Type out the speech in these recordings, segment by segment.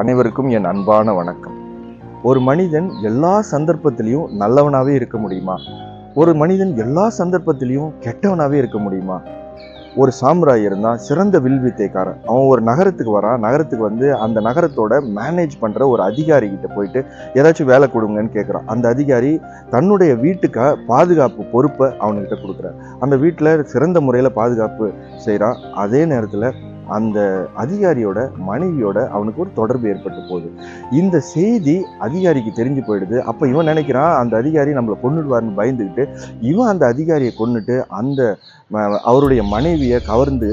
அனைவருக்கும் என் அன்பான வணக்கம். ஒரு மனிதன் எல்லா சந்தர்ப்பத்திலையும் நல்லவனாவே இருக்க முடியுமா? ஒரு மனிதன் எல்லா சந்தர்ப்பத்திலையும் கெட்டவனாவே இருக்க முடியுமா? ஒரு சாம்ராய் இருந்தான், சிறந்த வில்வித்தைக்காரன். அவன் ஒரு நகரத்துக்கு வரான். நகரத்துக்கு வந்து அந்த நகரத்தோட மேனேஜ் பண்ற ஒரு அதிகாரி கிட்ட போயிட்டு ஏதாச்சும் வேலை கொடுங்கன்னு கேட்குறான். அந்த அதிகாரி தன்னுடைய வீட்டுக்கு பாதுகாப்பு பொறுப்பை அவனுக்கிட்ட கொடுக்குறார். அந்த வீட்டில் சிறந்த முறையில் பாதுகாப்பு செய்கிறான். அதே நேரத்தில் அந்த அதிகாரியோட மனைவியோட அவனுக்கு ஒரு தொடர்பு ஏற்பட்டு போகுது. இந்த செய்தி அதிகாரிக்கு தெரிஞ்சு போயிடுது. அப்போ இவன் நினைக்கிறான் அந்த அதிகாரி நம்மளை கொன்னுடுவார்னு பயந்துக்கிட்டு இவன் அந்த அதிகாரியை கொன்னுட்டு அந்த அவருடைய மனைவியை கவர்ந்து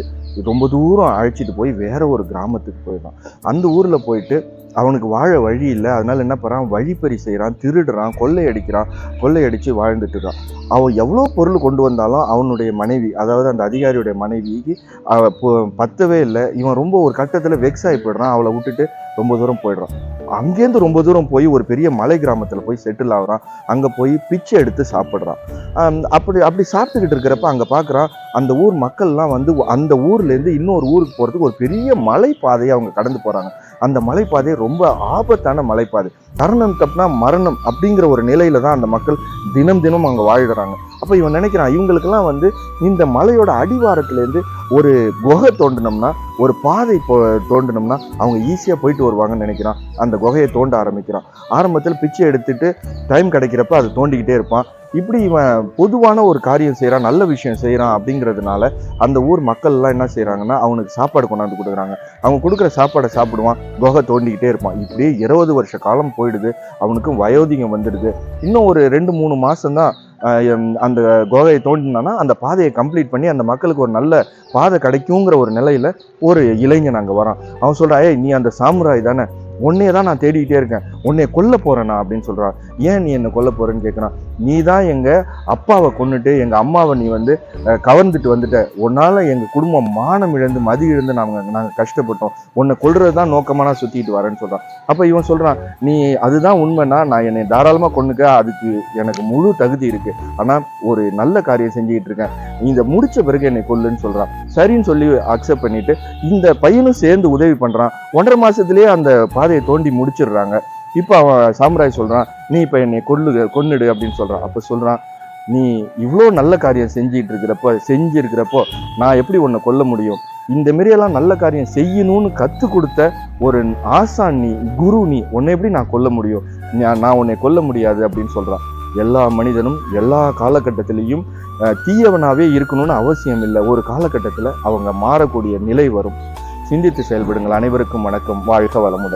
ரொம்ப தூரம் அழைச்சிட்டு போய் வேற ஒரு கிராமத்துக்கு போயிடறான். அந்த ஊரில் போயிட்டு அவனுக்கு வாழ வழி இல்லை. அதனால என்ன பண்ணுறான், வழிப்பறி செய்கிறான், திருடுறான், கொள்ளையடிக்கிறான், கொள்ளையடித்து வாழ்ந்துட்டு இருக்கான். அவன் எவ்வளோ பொருள் கொண்டு வந்தாலும் அவனுடைய மனைவி, அதாவது அந்த அதிகாரியுடைய மனைவிக்கு பத்தவே இல்லை. இவன் ரொம்ப ஒரு கட்டத்தில் வெக்ஸ் ஆகி போயிடுறான். அவளை விட்டுட்டு ரொம்ப தூரம் போயிடுறான். அங்கேருந்து ரொம்ப தூரம் போய் ஒரு பெரிய மலை கிராமத்தில் போய் செட்டில் ஆகுறான். அங்கே போய் பிச்சை எடுத்து சாப்பிட்றான். அப்படி சாப்பிட்டுக்கிட்டு இருக்கிறப்ப அங்கே பார்க்குறான், அந்த ஊர் மக்கள்லாம் வந்து அந்த ஊர்லேருந்து இன்னொரு ஊருக்கு போகிறதுக்கு ஒரு பெரிய மலைப்பாதையை அவங்க கடந்து போகிறாங்க. அந்த மலைப்பாதை ரொம்ப ஆபத்தான மலைப்பாதை. தருணம் தப்புனா மரணம் அப்படிங்கிற ஒரு நிலையில தான் அந்த மக்கள் தினம் தினம் அங்கே வாழ்கிறாங்க. அப்போ இவன் நினைக்கிறான், இவங்களுக்கெல்லாம் வந்து இந்த மலையோட அடிவாரத்துலேருந்து ஒரு குகை தோண்டினோம்னா, ஒரு பாதை தோண்டினோம்னா அவங்க ஈஸியாக போயிட்டு வருவாங்கன்னு நினைக்கிறான். அந்த குகையை தோண்ட ஆரம்பிக்கிறான். ஆரம்பத்தில் பிச்சை எடுத்துட்டு டைம் கிடைக்கிறப்ப அதை தோண்டிக்கிட்டே இருப்பான். இப்படி இவன் பொதுவான ஒரு காரியம் செய்கிறான், நல்ல விஷயம் செய்கிறான் அப்படிங்கிறதுனால அந்த ஊர் மக்கள்லாம் என்ன செய்கிறாங்கன்னா அவனுக்கு சாப்பாடு கொண்டாந்து கொடுக்குறாங்க. அவங்க கொடுக்குற சாப்பாடை சாப்பிடுவான், குகை தோண்டிக்கிட்டே இருப்பான். இப்படியே 20 வருஷ காலம் போயிடுது. அவனுக்கு வயோதிகம் வந்துடுது. இன்னும் ஒரு 2-3 மாதம்தான் அந்த குகையை தோண்டினானா அந்த பாதையை கம்ப்ளீட் பண்ணி அந்த மக்களுக்கு ஒரு நல்ல பாதை கிடைக்குங்கிற ஒரு நிலையில ஒரு இளைஞன் அங்கே வரான். அவன் சொல்கிறான், நீ அந்த சாமுராய் தானே, உன்னையே தான் நான் தேடிக்கிட்டே இருக்கேன், உன்னைய கொல்ல போறேனா அப்படின்னு சொல்றான். ஏன் நீ என்னை கொல்ல போறேன்னு கேட்குறான். நீ தான் எங்க அப்பாவை கொன்னுட்டு எங்க அம்மாவை நீ வந்து கவர்ந்துட்டு வந்துட்ட. உன்னால எங்க குடும்பம் மானம் இழந்து மதி இழந்து நாங்கள் கஷ்டப்பட்டோம். உன்னை கொல்றது தான் நோக்கமா நான் சுத்திட்டு வரேன்னு சொல்றான். அப்ப இவன் சொல்றான், நீ அதுதான் உண்மைன்னா நான் என்னை தாராளமா கொன்னுக்க, அதுக்கு எனக்கு முழு தகுதி இருக்கு. ஆனா ஒரு நல்ல காரியம் செஞ்சுக்கிட்டு இருக்கேன், இந்த முடிச்ச பிறகு என்னை கொல்லுன்னு சொல்றான். சரின்னு சொல்லி அக்செப்ட் பண்ணிட்டு இந்த பையனும் சேர்ந்து உதவி பண்றான். 1.5 மாசத்துலயே அந்த பாதையை தோண்டி முடிச்சிடுறாங்க. இப்போ அவன் சாம்ராய் சொல்றான், நீ இப்போ என்னை கொன்னுடு அப்படின்னு சொல்றான். அப்போ சொல்றான், நீ இவ்வளோ நல்ல காரியம் செஞ்சிருக்கிறப்போ நான் எப்படி உன்னை கொல்ல முடியும்? இந்த மாரியெல்லாம் நல்ல காரியம் செய்யணும்னு கற்றுக் கொடுத்த ஒரு ஆசான் நீ, குரு நீ, உன்னை எப்படி நான் கொல்ல முடியும்? நான் உன்னை கொல்ல முடியாது அப்படின்னு சொல்றான். எல்லா மனிதனும் எல்லா காலகட்டத்திலையும் தீயவனாவே இருக்கணும்னு அவசியம் இல்லை. ஒரு காலகட்டத்தில் அவங்க மாறக்கூடிய நிலை வரும். சிந்தித்து செயல்படுங்கள். அனைவருக்கும் வணக்கம். வாழ்க வளமுடன்.